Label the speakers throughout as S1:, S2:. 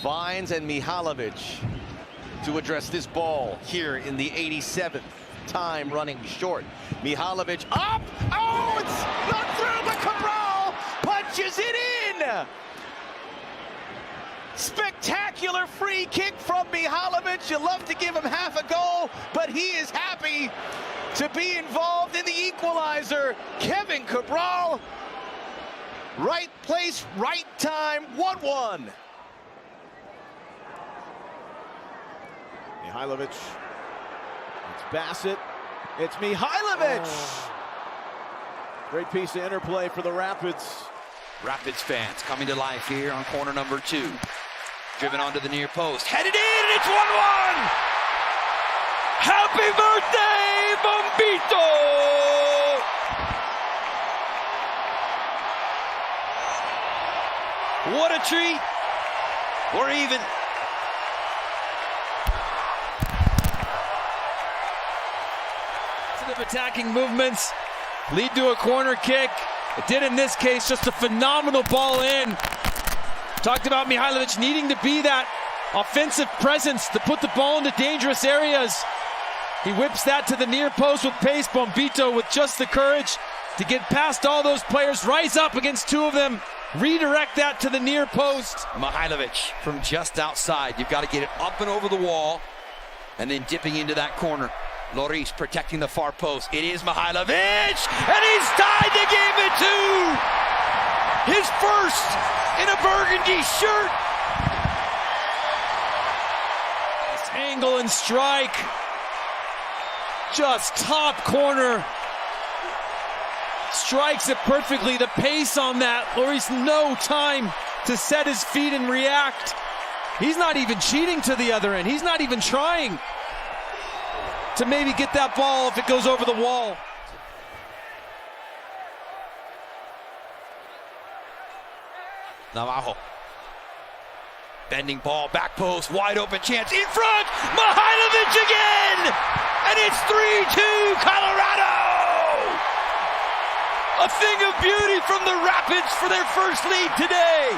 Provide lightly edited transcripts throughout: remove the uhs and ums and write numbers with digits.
S1: Vines and Mihailovic to address this ball here in the 87th time, running short. Mihailovic up! Oh, it's not through, but Cabral punches it in! Spectacular free kick from Mihailovic. You love to give him half a goal, but he is happy to be involved in the equalizer. Kevin Cabral, right place, right time, 1-1.
S2: Mihailovic, it's Bassett, it's Mihailovic! Oh. Great piece of interplay for the Rapids.
S3: Rapids fans coming to life here on corner number 2. Driven onto the near post, headed in, and it's 1-1! Happy birthday, Bombito! What a treat! We're even.
S4: Of attacking movements lead to a corner kick. It did in this case, just a phenomenal ball in. Talked about Mihailovic needing to be that offensive presence to put the ball into dangerous areas. He whips that to the near post with pace. Bombito with just the courage to get past all those players, rise up against 2 of them, redirect that to the near post.
S3: Mihailovic from just outside. You've got to get it up and over the wall and then dipping into that corner. Lloris protecting the far post. It is Mihailovic, and he's tied the game at 2. His first in a burgundy shirt.
S4: This angle and strike, just top corner. Strikes it perfectly. The pace on that. Lloris no time to set his feet and react. He's not even cheating to the other end. He's not even trying to maybe get that ball if it goes over the wall.
S3: Navajo. Bending ball, back post, wide open chance, in front! Mihailovic again! And it's 3-2 Colorado! A thing of beauty from the Rapids for their first lead today.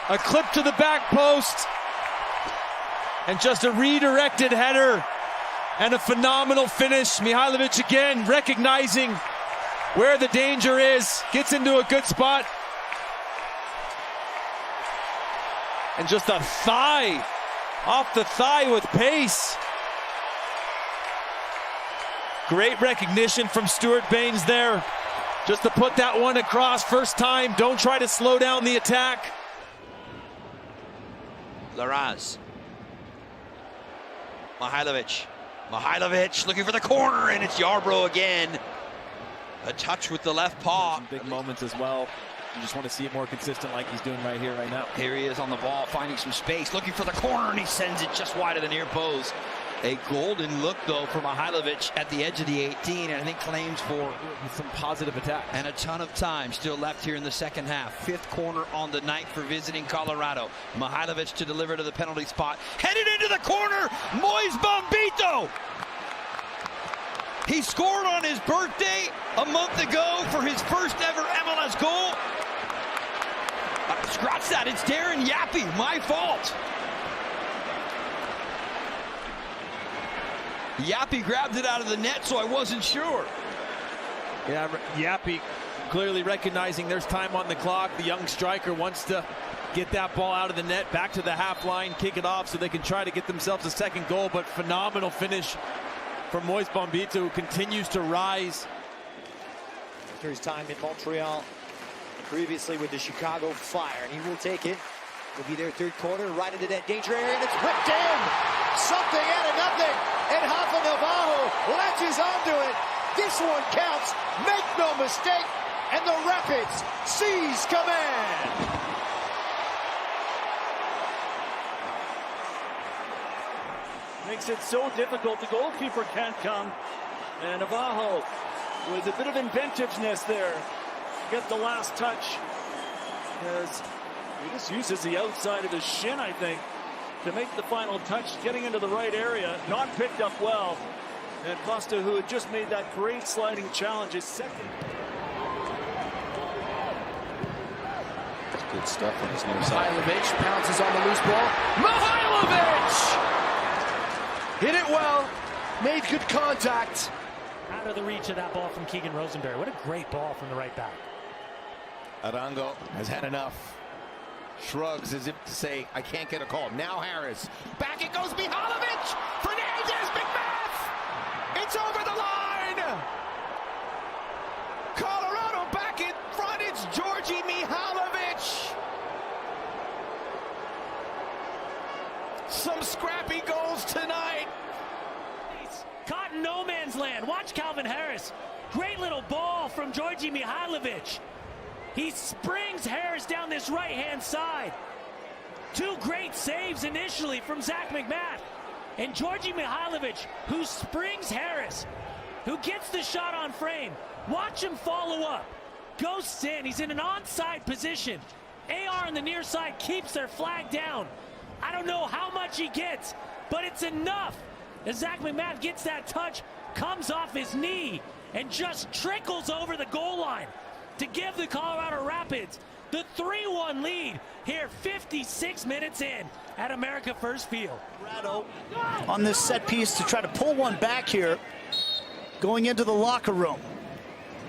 S4: A clip to the back post, and just a redirected header, and a phenomenal finish. Mihailovic again recognizing where the danger is, gets into a good spot. And just a thigh, off the thigh with pace. Great recognition from Stuart Baines there. Just to put that one across first time. Don't try to slow down the attack.
S3: Laraz. Mihailovic looking for the corner, and it's Yarbrough again. A touch with the left paw.
S2: Some big moments as well. You just want to see it more consistent like he's doing right here, right now.
S3: Here he is on the ball, finding some space, looking for the corner, and he sends it just wide of the near post. A golden look, though, for Mihailovic at the edge of the 18, and I think claims for
S2: some positive attack.
S3: And a ton of time still left here in the second half. 5th corner on the night for visiting Colorado. Mihailovic to deliver to the penalty spot. Headed into the corner, Moise Bombito! He scored on his birthday a month ago for his first ever MLS goal. Scratch that, it's Darren Yappy, my fault. Yappy grabbed it out of the net, so I wasn't sure.
S2: Yeah, Yappy clearly recognizing there's time on the clock. The young striker wants to get that ball out of the net, back to the half line, kick it off so they can try to get themselves a second goal. But phenomenal finish from Moise Bombito, who continues to rise.
S5: After his time in Montreal, previously with the Chicago Fire, and he will take it. Will be their 3rd corner, right into that danger area, and it's whipped in. Something out of nothing, and Rafa Navajo latches onto it. This one counts, make no mistake, and the Rapids seize command.
S6: Makes it so difficult. The goalkeeper can't come, and Navajo with a bit of inventiveness there, get the last touch. As he just uses the outside of his shin, I think, to make the final touch, getting into the right area. Not picked up well. And Costa, who had just made that great sliding challenge, is second.
S7: That's good stuff on his near side.
S5: Mihailovic pounces on the loose ball. Mihailovic! Hit it well. Made good contact.
S8: Out of the reach of that ball from Keegan Rosenberry. What a great ball from the right back.
S1: Arango has had enough. Shrugs as if to say, I can't get a call. Now Harris. Back it goes Mihailovic! Fernandez, McMath! It's over the line! Colorado back in front. It's Djordje Mihailovic. Some scrappy goals tonight.
S8: Caught in no man's land. Watch Calvin Harris. Great little ball from Djordje Mihailovic. He springs Harris down this right-hand side. Two great saves initially from Zach McMath. And Djordje Mihailovic, who springs Harris, who gets the shot on frame. Watch him follow up. Ghosts in. He's in an onside position. AR on the near side keeps their flag down. I don't know how much he gets, but it's enough. As Zach McMath gets that touch, comes off his knee, and just trickles over the goal line to give the Colorado Rapids the 3-1 lead here 56 minutes in at America First Field.
S5: Colorado on this set piece to try to pull one back here, going into the locker room.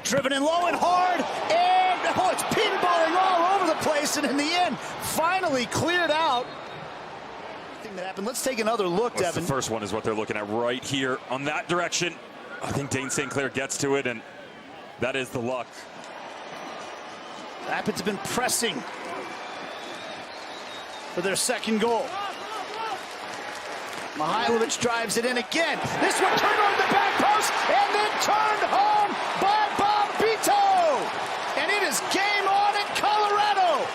S5: Driven in low and hard, and oh, it's pinballing all over the place, and in the end, finally cleared out. That happened. Let's take another look, Devin.
S9: The first one is what they're looking at right here on that direction. I think Dane St. Clair gets to it, and that is the luck.
S5: Rapids have been pressing for their second goal. Mihailovic drives it in again. This one turned on the back post and then turned home by Bombito. And it is game on in Colorado.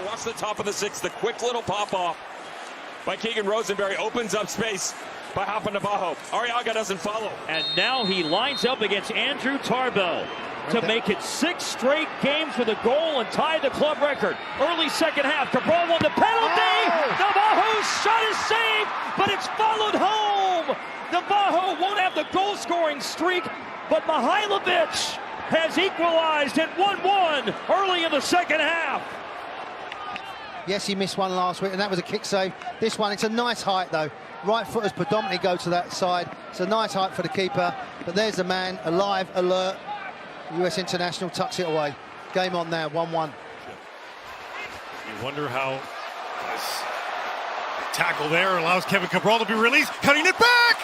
S9: Watch the top of the sixth. The quick little pop-off by Keegan Rosenberry opens up space by Hapa Navajo. Arriaga doesn't follow.
S10: And now he lines up against Andrew Tarbell to make it 6 straight games with a goal and tie the club record. Early second half, Cabral won the penalty. Navajo's shot is saved, but it's followed home. Navajo won't have the goal-scoring streak, but Mihailovic has equalized at 1-1 early in the second half.
S11: Yes, he missed one last week, and that was a kick save. This one, it's a nice height, though. Right footers predominantly go to that side. It's a nice height for the keeper. But there's the man, alive, alert. US International tucks it away. Game on now, 1-1.
S12: You wonder how this tackle there allows Kevin Cabral to be released. Cutting it back!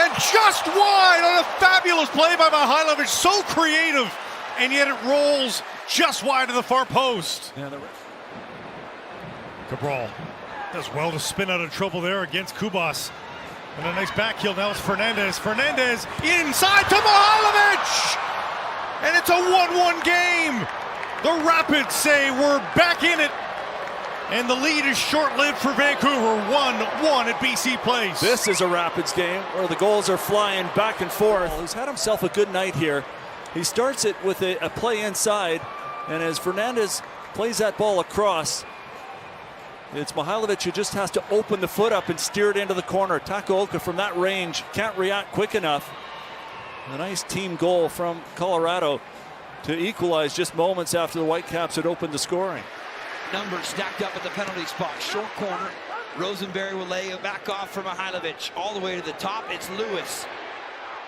S12: And just wide on a fabulous play by Mihailovic. So creative, and yet it rolls just wide of the far post.
S2: Yeah,
S12: Cabral does well to spin out of trouble there against Kubas. And a nice back heel. Now it's Fernandez. Fernandez inside to Mihailovic! And it's a 1-1 game. The Rapids say we're back in it. And the lead is short-lived for Vancouver. 1-1 at BC Place.
S4: This is a Rapids game where the goals are flying back and forth. He's had himself a good night here. He starts it with a play inside. And as Fernandez plays that ball across, it's Mihailovic who just has to open the foot up and steer it into the corner. Takaoka from that range can't react quick enough. A nice team goal from Colorado to equalize just moments after the Whitecaps had opened the scoring.
S3: Numbers stacked up at the penalty spot. Short corner. Rosenberry will lay it back off for Mihailovic. All the way to the top. It's Lewis.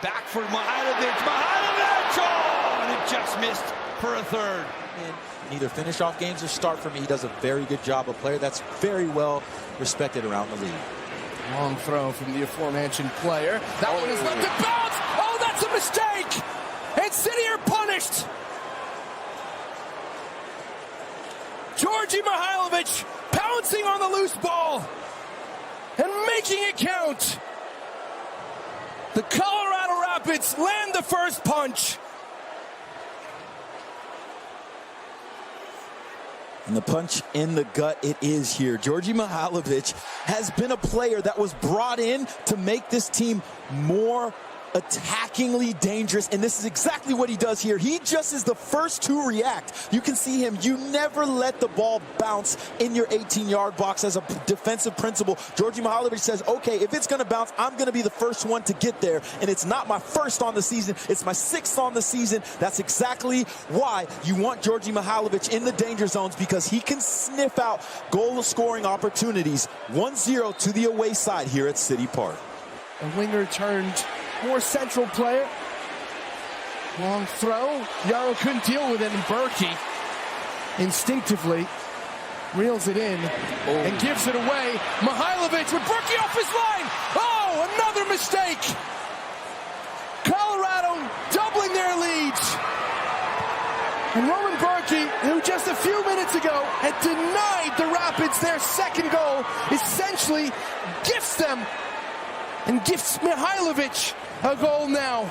S3: Back for Mihailovic. Mihailovic! Oh! And it just missed for a third.
S7: And neither finish off games or start for me. He does a very good job. A player that's very well respected around the league.
S5: Long throw from the aforementioned player. That one is left to bounce. Oh, that's a mistake. And City are punished. Djordje Mihailovic pouncing on the loose ball and making it count. The Colorado Rapids land the first punch.
S7: And the punch in the gut it is here. Djordje Mihailovic has been a player that was brought in to make this team more attackingly dangerous, and this is exactly what he does here. He just is the first to react. You can see him. You never let the ball bounce in your 18-yard box as a defensive principle. Djordje Mihailovic says, okay, if it's going to bounce, I'm going to be the first one to get there, and it's not my first on the season, it's my 6th on the season. That's exactly why you want Djordje Mihailovic in the danger zones, because he can sniff out goal-scoring opportunities. 1-0 to the away side here at City Park.
S13: A winger turned more central player. Long throw. Yarrow couldn't deal with it, and Berkey instinctively reels it in and gives it away. Mihailovic with Berkey off his line. Oh, another mistake. Colorado doubling their leads. And Roman Berkey, who just a few minutes ago had denied the Rapids their second goal, essentially gifts them and gifts Mihailovic a goal now.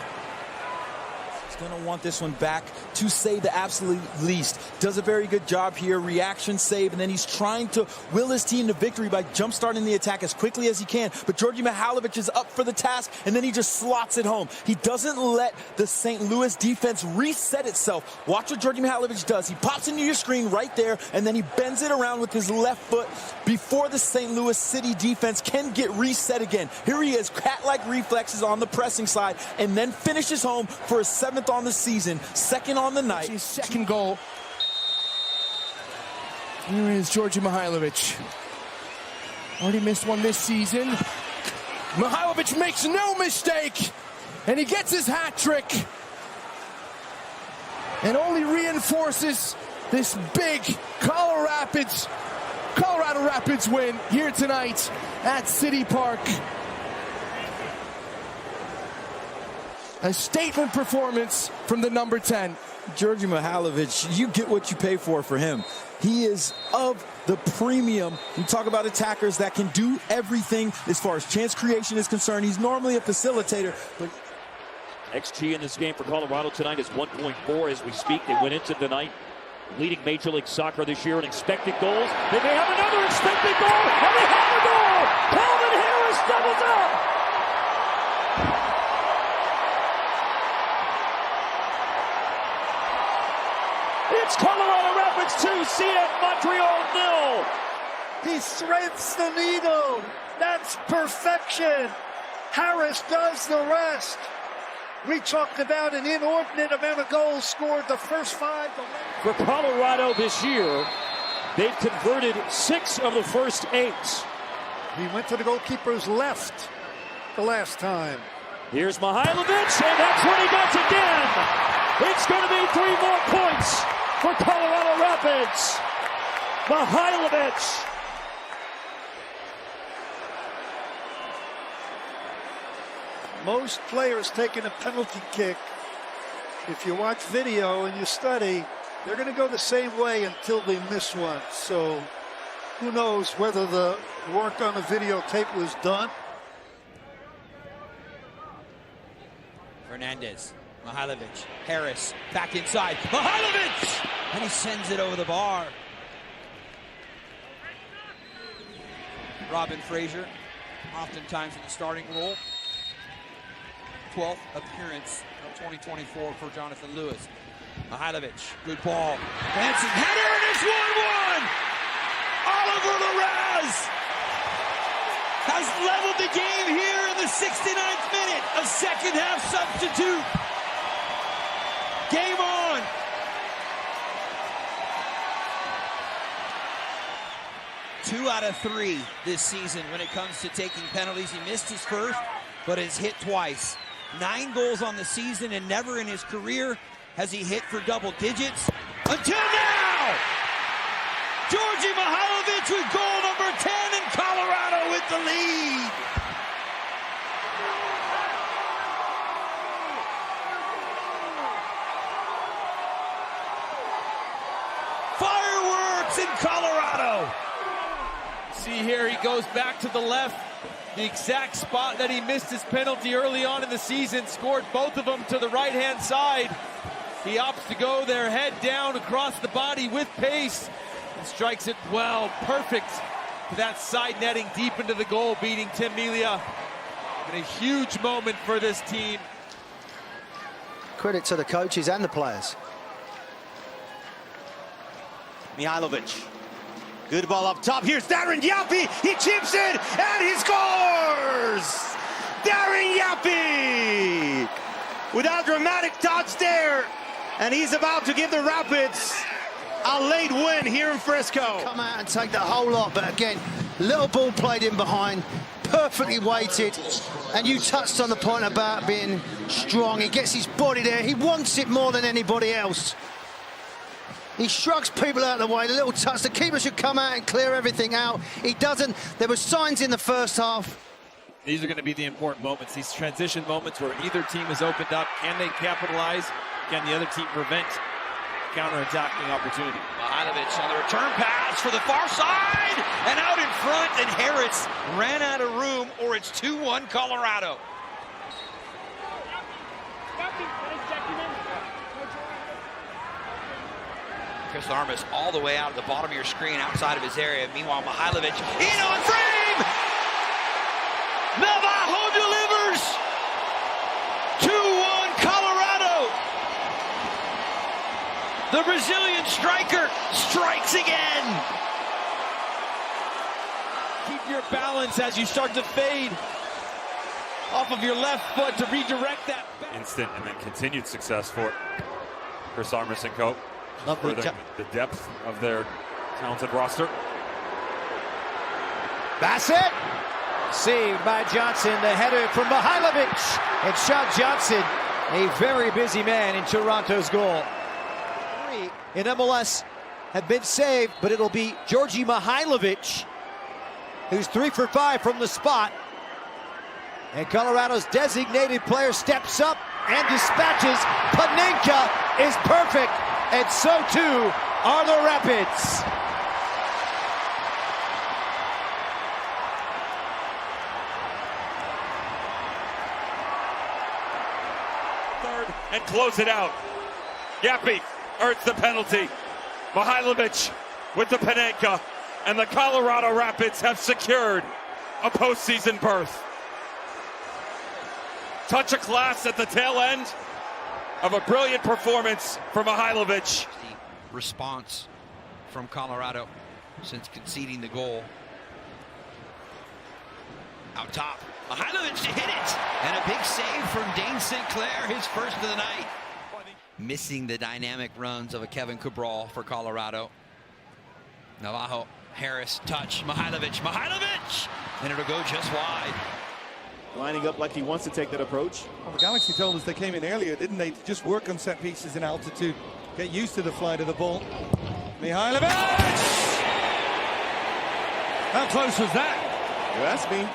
S7: He's going to want this one back to say the absolute least. Does a very good job here. Reaction save, and then he's trying to will his team to victory by jump-starting the attack as quickly as he can. But Djordje Mihailovic is up for the task, and then he just slots it home. He doesn't let the St. Louis defense reset itself. Watch what Djordje Mihailovic does. He pops into your screen right there, and then he bends it around with his left foot before the St. Louis City defense can get reset again. Here he is, cat-like reflexes on the pressing side, and then finishes home for his 7th on the season, 2nd on the night.
S13: His second goal. Here is Djordje Mihailovic. Already missed one this season. Mihailovic makes no mistake, and he gets his hat trick, and only reinforces this big Colorado Rapids win here tonight at City Park. A statement performance from the number 10.
S7: Djordje Mihailovic, you get what you pay for him. He is of the premium. We talk about attackers that can do everything as far as chance creation is concerned. He's normally a facilitator, but
S10: XG in this game for Colorado tonight is 1.4 as we speak. They went into the night leading Major League Soccer this year in expected goals. They may have another expected goal, and they have a goal! Calvin Harris doubles up! It's Colorado Rapids 2, CF Montreal 0.
S14: He threads the needle. That's perfection. Harris does the rest. We talked about an inordinate amount of goals scored the first 5.
S10: For Colorado this year, they've converted 6 of the first 8.
S14: He went to the goalkeeper's left the last time.
S10: Here's Mihailovic, and that's what he does again. It's going to be 3 more points for Colorado Rapids. Mihailovic.
S14: Most players taking a penalty kick, if you watch video and you study, they're going to go the same way until they miss one. So who knows whether the work on the videotape was done.
S3: Fernandez, Mihailovic, Harris, back inside, Mihailovic! And he sends it over the bar. Robin Fraser, oftentimes in the starting role. 12th appearance of 2024 for Jonathan Lewis. Mihailovic, good ball. Dancing header, and it's 1-1! Oliver Larraz has leveled the game here in the 69th minute. A second half substitute. Game on. Two out of 3 this season when it comes to taking penalties. He missed his first, but has hit twice. 9 goals on the season, and never in his career has he hit for double digits. Until now! Djordje Mihailovic with goal number 10, and Colorado with the lead. Fireworks in Colorado.
S2: See here, he goes back to the left. The exact spot that he missed his penalty early on in the season, scored both of them to the right-hand side. He opts to go there, head down across the body with pace, and strikes it well, perfect to that side netting deep into the goal, beating Tim Melia. And a huge moment for this team.
S11: Credit to the coaches and the players.
S5: Mihailovic. Good ball up top. Here's Darren Yapi. He chips in and he scores! Darren Yapi! Without dramatic touch there. And he's about to give the Rapids a late win here in Frisco.
S11: Come out and take the whole lot, but again, little ball played in behind, perfectly weighted. And you touched on the point about being strong. He gets his body there. He wants it more than anybody else. He shrugs people out of the way, a little touch. The keeper should come out and clear everything out. He doesn't. There were signs in the first half.
S2: These are going to be the important moments, these transition moments where either team is opened up. Can they capitalize? Can the other team prevent counter-attacking opportunity?
S3: Mihailovic on the return pass for the far side and out in front, and Harris ran out of room, or it's 2-1 Colorado. Chris Armas all the way out at the bottom of your screen outside of his area. Meanwhile, Mihailovic in on frame! Navajo delivers! 2-1 Colorado! The Brazilian striker strikes again!
S2: Keep your balance as you start to fade off of your left foot to redirect that.
S9: Instant and then continued success for Chris Armas and co. For the depth of their talented roster.
S5: Bassett! Saved by Johnson. The header from Mihailovic. And Sean Johnson, a very busy man in Toronto's goal. 3 in MLS have been saved, but it'll be Djordje Mihailovic, who's 3 for 5 from the spot. And Colorado's designated player steps up and dispatches. Panenka is perfect, and so too are the Rapids.
S9: Third and close it out. Yapi earns the penalty. Mihailovic with the Panenka, and the Colorado Rapids have secured a postseason berth. Touch of class at the tail end of a brilliant performance from Mihailovic.
S3: The response from Colorado since conceding the goal. Out top, Mihailovic to hit it, and a big save from Dane St. Clair, his first of the night. Missing the dynamic runs of a Kevin Cabral for Colorado. Navajo, Harris, touch, Mihailovic, and it'll go just wide.
S15: Lining up like he wants to take that approach. Well, the Galaxy told us they came in earlier, didn't they? To just work on set pieces in altitude, get used to the flight of the ball. Mihailovic! How close was that? You ask me.